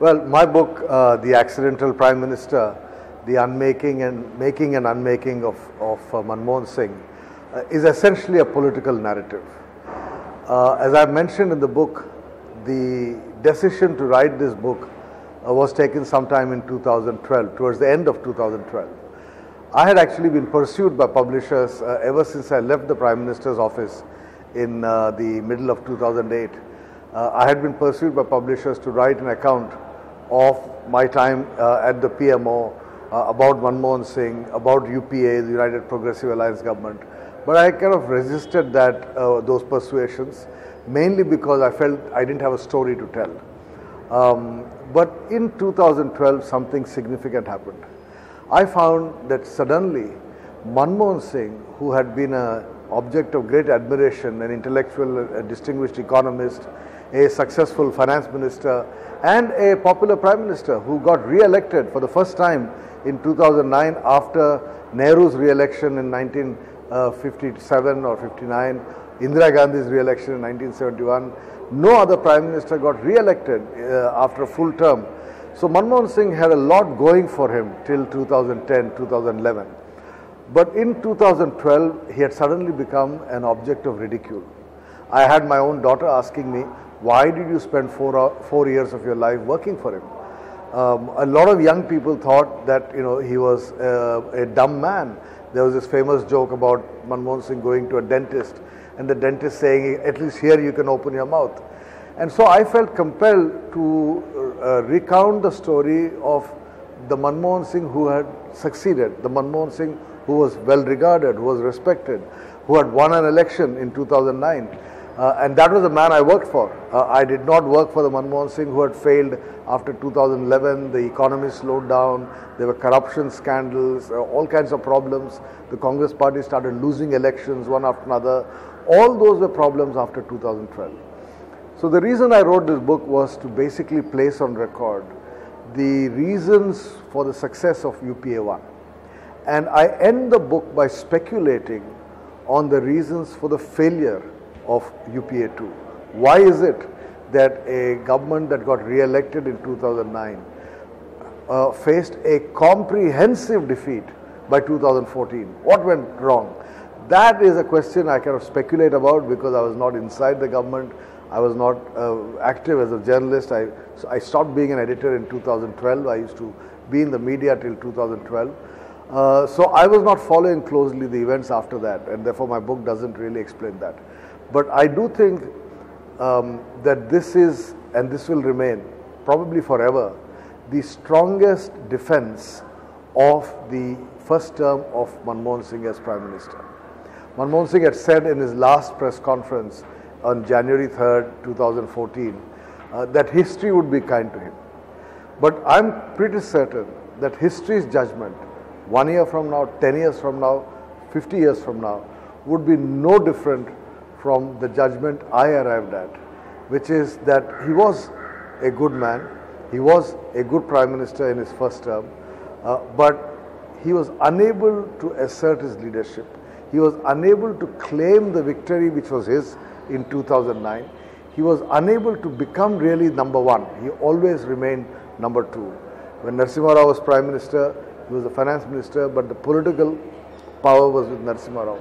Well, my book, The Accidental Prime Minister, The Unmaking and Making and Unmaking of Manmohan Singh, is essentially a political narrative. As I mentioned in the book, the decision to write this book was taken sometime in 2012, towards the end of 2012. I had actually been pursued by publishers ever since I left the Prime Minister's office in the middle of 2008. I had been pursued by publishers to write an account of my time at the PMO, about Manmohan Singh, about UPA, the United Progressive Alliance government. But I kind of resisted those persuasions, mainly because I felt I didn't have a story to tell. But in 2012, something significant happened. I found that suddenly Manmohan Singh, who had been an object of great admiration, an intellectual, a distinguished economist, a successful finance minister, and a popular prime minister who got re-elected for the first time in 2009 after Nehru's re-election in 1957 or 59, Indira Gandhi's re-election in 1971. No other prime minister got re-elected after a full term. So Manmohan Singh had a lot going for him till 2010, 2011. But in 2012, he had suddenly become an object of ridicule. I had my own daughter asking me, why did you spend 4 years of your life working for him? A lot of young people thought that he was a dumb man. There was this famous joke about Manmohan Singh going to a dentist and the dentist saying, at least here you can open your mouth. And so I felt compelled to recount the story of the Manmohan Singh who had succeeded, the Manmohan Singh who was well regarded, who was respected, who had won an election in 2009. And that was the man I worked for. I did not work for the Manmohan Singh who had failed after 2011. The economy slowed down. There were corruption scandals, all kinds of problems. The Congress party started losing elections one after another. All those were problems after 2012. So the reason I wrote this book was to basically place on record the reasons for the success of UPA 1. And I end the book by speculating on the reasons for the failure of UPA 2. Why is it that a government that got re-elected in 2009 faced a comprehensive defeat by 2014? What went wrong? That is a question I kind of speculate about because I was not inside the government. I was not active as a journalist. So I stopped being an editor in 2012. I used to be in the media till 2012. So I was not following closely the events after that, and therefore my book doesn't really explain that. But I do think that this is, and this will remain probably forever, the strongest defense of the first term of Manmohan Singh as Prime Minister. Manmohan Singh had said in his last press conference on January 3rd, 2014, that history would be kind to him. But I'm pretty certain that history's judgment, 1 year from now, 10 years from now, 50 years from now, would be no different from the judgment I arrived at, which is that he was a good man, he was a good Prime Minister in his first term, but he was unable to assert his leadership. He was unable to claim the victory which was his in 2009. He was unable to become really number one. He always remained number two. When Narasimha Rao was Prime Minister, he was the Finance Minister, but the political power was with Narasimha Rao.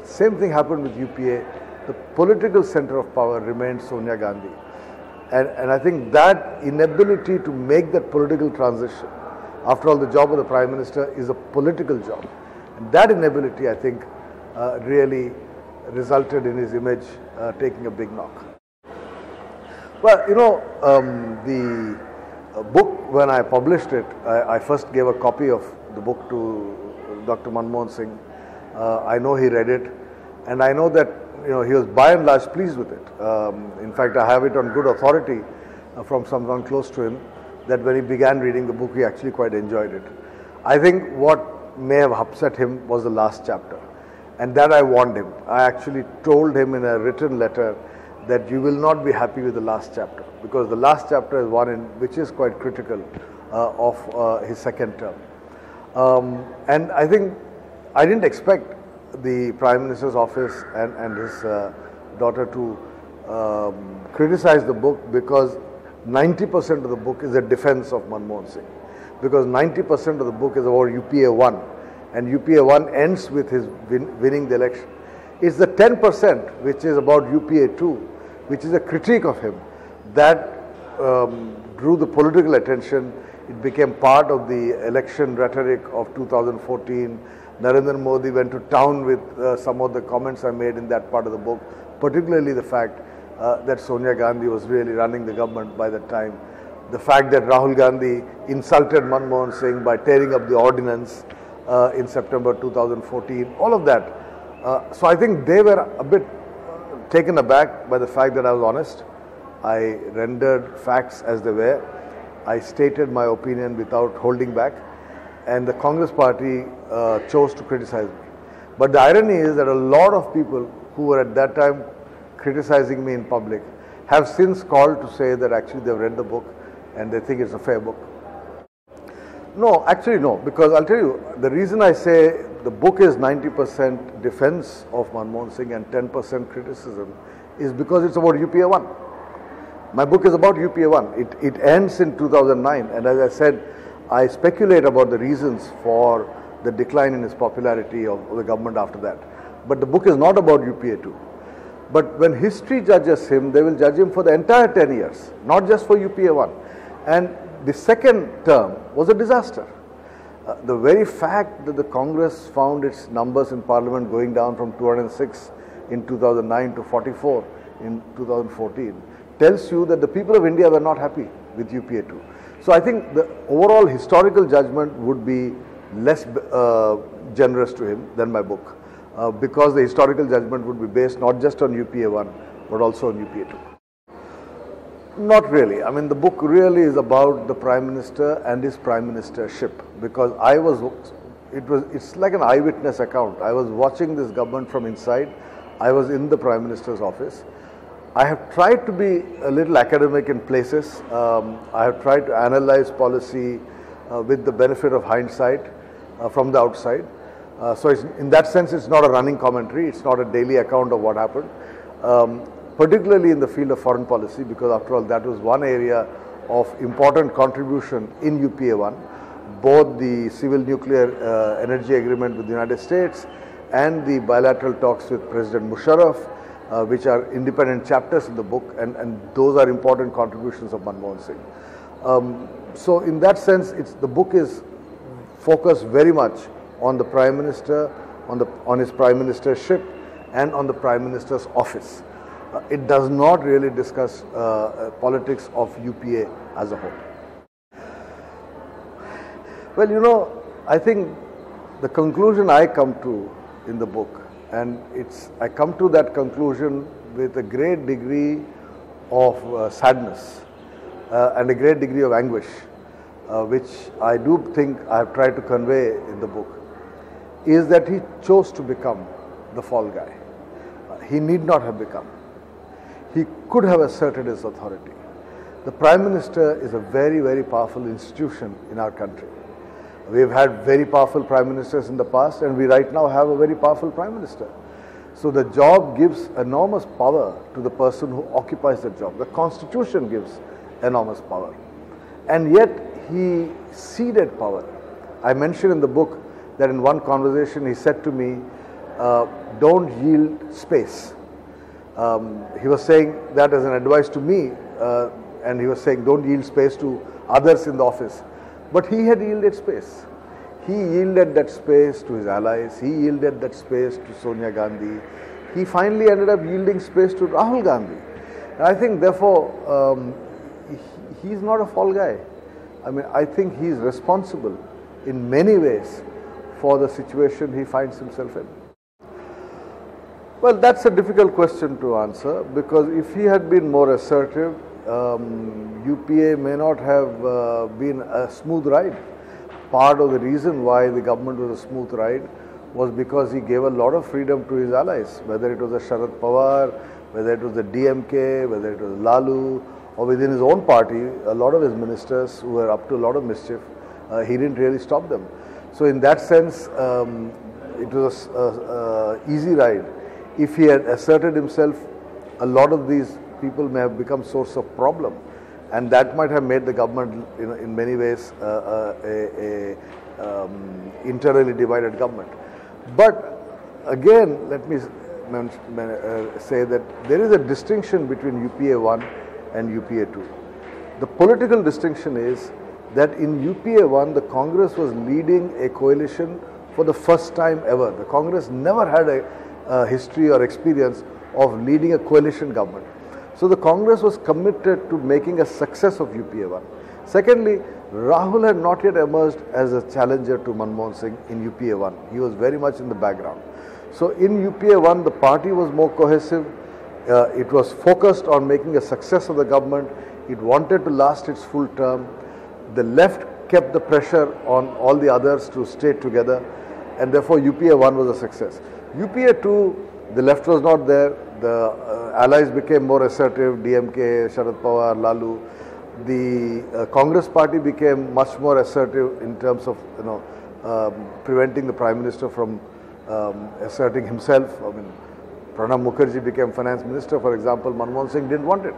Same thing happened with UPA. The political center of power remained Sonia Gandhi. And I think that inability to make that political transition, after all, the job of the Prime Minister is a political job. And that inability, I think, really resulted in his image taking a big knock. Well, the book, when I published it, I first gave a copy of the book to Dr. Manmohan Singh. I know he read it, and I know that he was by and large pleased with it. In fact, I have it on good authority from someone close to him that when he began reading the book, he actually quite enjoyed it. I think what may have upset him was the last chapter, and that I warned him. I actually told him in a written letter that you will not be happy with the last chapter, because the last chapter is one which is quite critical of his second term. And I think I didn't expect the Prime Minister's office and his daughter to criticize the book, because 90% of the book is a defense of Manmohan Singh, because 90% of the book is about UPA 1, and UPA 1 ends with his winning the election. It's the 10% which is about UPA 2, which is a critique of him, that drew the political attention. It became part of the election rhetoric of 2014. Narendra Modi went to town with some of the comments I made in that part of the book, particularly the fact that Sonia Gandhi was really running the government by that time. The fact that Rahul Gandhi insulted Manmohan Singh by tearing up the ordinance in September 2014, all of that. So I think they were a bit taken aback by the fact that I was honest. I rendered facts as they were. I stated my opinion without holding back, and the Congress party chose to criticize me. But the irony is that a lot of people who were at that time criticizing me in public have since called to say that actually they've read the book and they think it's a fair book. No, actually no, because I'll tell you, the reason I say the book is 90% defense of Manmohan Singh and 10% criticism is because it's about UPA 1. My book is about UPA 1. It ends in 2009, and as I said, I speculate about the reasons for the decline in his popularity of the government after that. But the book is not about UPA 2. But when history judges him, they will judge him for the entire 10 years, not just for UPA 1. And the second term was a disaster. The very fact that the Congress found its numbers in Parliament going down from 206 in 2009 to 44 in 2014 tells you that the people of India were not happy with UPA 2. So I think the overall historical judgment would be less generous to him than my book, because the historical judgment would be based not just on UPA 1 but also on UPA 2. Not really. I mean, the book really is about the Prime Minister and his Prime Ministership, because it's like an eyewitness account. I was watching this government from inside. I was in the Prime Minister's office. I have tried to be a little academic in places. I have tried to analyze policy with the benefit of hindsight from the outside. So in that sense, it's not a running commentary. It's not a daily account of what happened. Particularly in the field of foreign policy, because after all, that was one area of important contribution in UPA 1, both the civil nuclear energy agreement with the United States and the bilateral talks with President Musharraf, which are independent chapters in the book, and those are important contributions of Manmohan Singh. So in that sense, the book is focused very much on the Prime Minister, on his Prime Ministership, and on the Prime Minister's office. It does not really discuss politics of UPA as a whole. Well, you know, I think the conclusion I come to in the book, and I come to that conclusion with a great degree of sadness and a great degree of anguish, which I do think I have tried to convey in the book, is that he chose to become the fall guy. He need not have become. He could have asserted his authority. The Prime Minister is a very, very powerful institution in our country. We have had very powerful Prime Ministers in the past, and we right now have a very powerful Prime Minister. So the job gives enormous power to the person who occupies the job. The Constitution gives enormous power. And yet he ceded power. I mentioned in the book that in one conversation he said to me, don't yield space. He was saying that as an advice to me, and he was saying don't yield space to others in the office. But he had yielded space. He yielded that space to his allies. He yielded that space to Sonia Gandhi. He finally ended up yielding space to Rahul Gandhi. And I think therefore he's not a fall guy. I mean, I think he's responsible in many ways for the situation he finds himself in. Well, that's a difficult question to answer, because if he had been more assertive, UPA may not have been a smooth ride. Part of the reason why the government was a smooth ride was because he gave a lot of freedom to his allies, whether it was a Sharad Pawar, whether it was the DMK, whether it was Lalu, or within his own party, a lot of his ministers who were up to a lot of mischief, he didn't really stop them. So in that sense, it was an easy ride. If he had asserted himself, a lot of these people may have become source of problem. and that might have made the government, in many ways, a internally divided government. But again, let me say that there is a distinction between UPA 1 and UPA 2. The political distinction is that in UPA 1, the Congress was leading a coalition for the first time ever. The Congress never had a history or experience of leading a coalition government. So the Congress was committed to making a success of UPA 1. Secondly, Rahul had not yet emerged as a challenger to Manmohan Singh in UPA 1. He was very much in the background. So in UPA 1, the party was more cohesive. It was focused on making a success of the government. It wanted to last its full term. The left kept the pressure on all the others to stay together, and therefore UPA 1 was a success. UPA 2, the left was not there. The allies became more assertive, DMK, Sharad Pawar, Lalu. The Congress party became much more assertive in terms of preventing the Prime Minister from asserting himself. I mean, Pranab Mukherjee became finance minister, for example. Manmohan Singh didn't want it,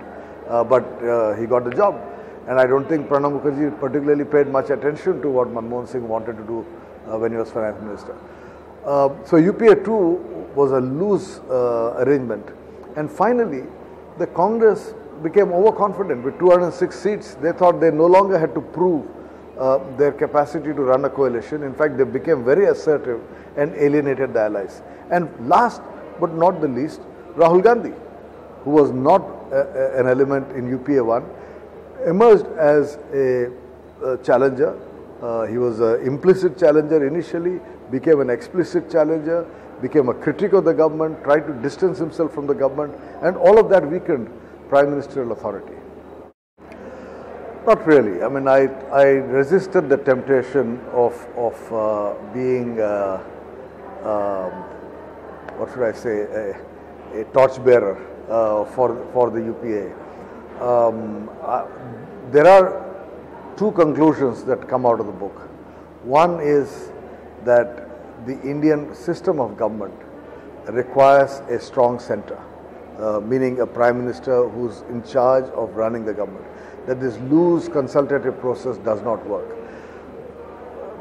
but he got the job. And I don't think Pranab Mukherjee particularly paid much attention to what Manmohan Singh wanted to do when he was finance minister. So UPA 2 was a loose arrangement. And finally, the Congress became overconfident. With 206 seats, they thought they no longer had to prove their capacity to run a coalition. In fact, they became very assertive and alienated the allies. And last but not the least, Rahul Gandhi, who was not an element in UPA 1, emerged as a challenger. He was an implicit challenger initially, became an explicit challenger, became a critic of the government, tried to distance himself from the government, and all of that weakened prime ministerial authority. Not really. I mean, I resisted the temptation of being, what should I say, a torchbearer for the UPA. There are two conclusions that come out of the book. One is that the Indian system of government requires a strong center, meaning a prime minister who's in charge of running the government. That this loose consultative process does not work.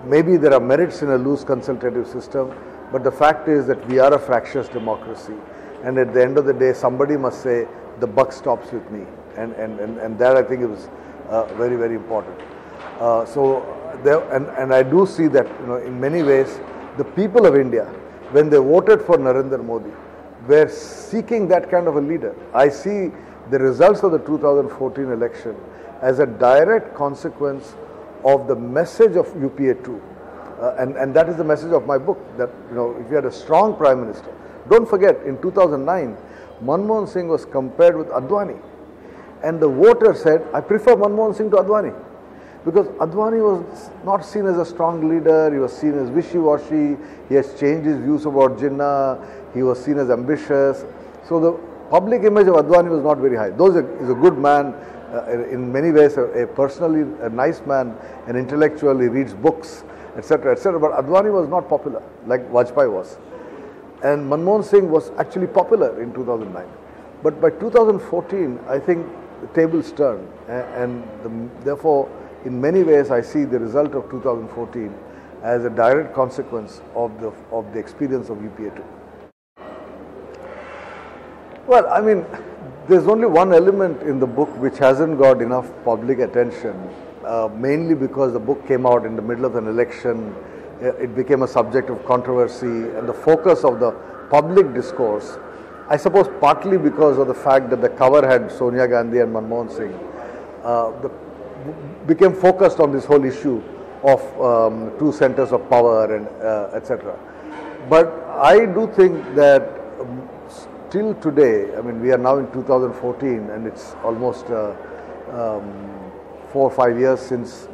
Maybe there are merits in a loose consultative system, but the fact is that we are a fractious democracy, and at the end of the day, somebody must say, the buck stops with me, and that I think is very, very important. And I do see that, in many ways, the people of India, when they voted for Narendra Modi, were seeking that kind of a leader. I see the results of the 2014 election as a direct consequence of the message of UPA 2. And that is the message of my book, that if you had a strong prime minister. Don't forget, in 2009, Manmohan Singh was compared with Advani. And the voter said, I prefer Manmohan Singh to Advani. Because Advani was not seen as a strong leader, he was seen as wishy-washy, he has changed his views about Jinnah, he was seen as ambitious. So the public image of Advani was not very high. Though he's a good man, in many ways personally a nice man, an intellectual, he reads books, etc., etc. But Advani was not popular like Vajpayee was. And Manmohan Singh was actually popular in 2009. But by 2014, I think the tables turned, and therefore, in many ways, I see the result of 2014 as a direct consequence of the experience of UPA 2. Well, I mean, there's only one element in the book which hasn't got enough public attention, mainly because the book came out in the middle of an election. It became a subject of controversy, and the focus of the public discourse, I suppose partly because of the fact that the cover had Sonia Gandhi and Manmohan Singh, became focused on this whole issue of two centers of power and etc. But I do think that till today, I mean, we are now in 2014 and it's almost 4 or 5 years since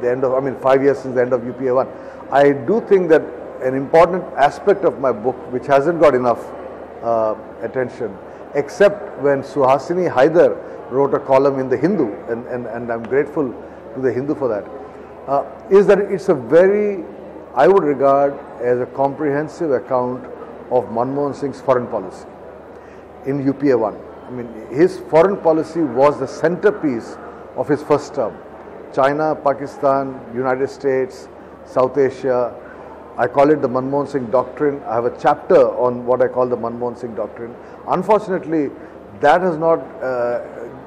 the end of, 5 years since the end of UPA 1. I do think that an important aspect of my book, which hasn't got enough attention, except when Suhasini Haidar wrote a column in the Hindu, and I'm grateful to the Hindu for that, is that it's a very, I would regard as a comprehensive account of Manmohan Singh's foreign policy in UPA 1. I mean, his foreign policy was the centerpiece of his first term. China, Pakistan, United States, South Asia. I call it the Manmohan Singh Doctrine. I have a chapter on what I call the Manmohan Singh Doctrine. Unfortunately, that has not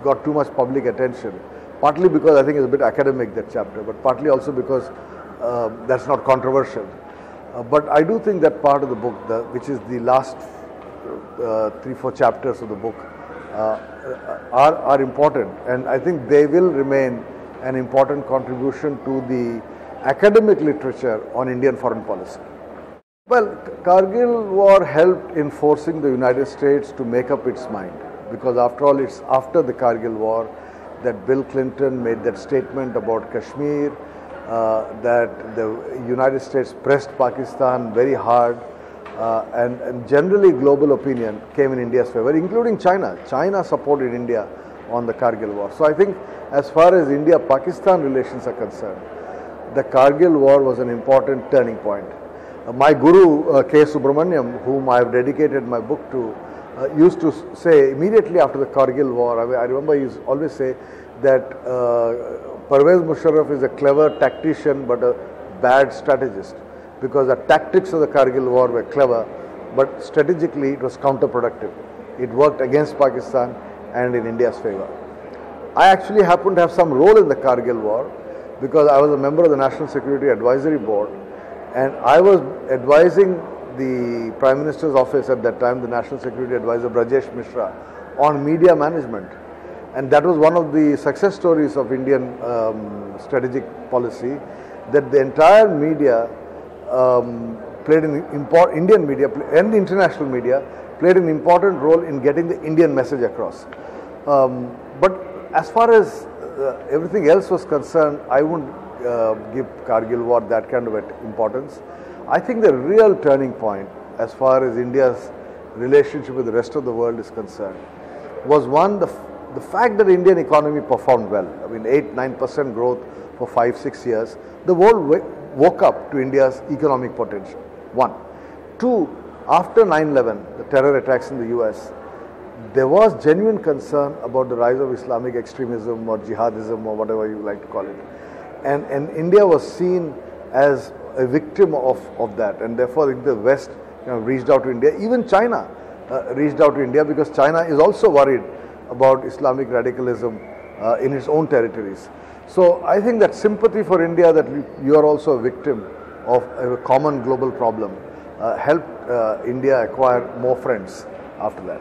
got too much public attention, partly because I think it's a bit academic, that chapter, but partly also because that's not controversial. But I do think that part of the book, which is the last 3-4 chapters of the book, are important, and I think they will remain an important contribution to the academic literature on Indian foreign policy. Well, Kargil war helped in forcing the United States to make up its mind, because after all, it's after the Kargil war that Bill Clinton made that statement about Kashmir, that the United States pressed Pakistan very hard, and generally global opinion came in India's favor, including China. China supported India on the Kargil war. So I think as far as India-Pakistan relations are concerned, the Kargil war was an important turning point. My guru, K. Subramaniam, whom I have dedicated my book to, used to say immediately after the Kargil war, I remember he used to always say that Pervez Musharraf is a clever tactician but a bad strategist, because the tactics of the Kargil war were clever, but strategically it was counterproductive. It worked against Pakistan and in India's favor. I actually happened to have some role in the Kargil war, because I was a member of the National Security Advisory Board, and I was advising the Prime Minister's office at that time, the National Security Advisor Brajesh Mishra, on media management. And that was one of the success stories of Indian strategic policy, that the entire media played an important, Indian media and international media played an important role in getting the Indian message across. But as far as everything else was concerned, I wouldn't give Kargil war that kind of importance. I think the real turning point as far as India's relationship with the rest of the world is concerned was one, the fact that the Indian economy performed well. I mean, 8-9% growth for 5-6 years. The world woke up to India's economic potential. One. Two, after 9/11, the terror attacks in the US, there was genuine concern about the rise of Islamic extremism or jihadism or whatever you like to call it. And India was seen as a victim of that, and therefore the West reached out to India. Even China reached out to India, because China is also worried about Islamic radicalism in its own territories. So I think that sympathy for India, that you are also a victim of a common global problem, helped India acquire more friends after that.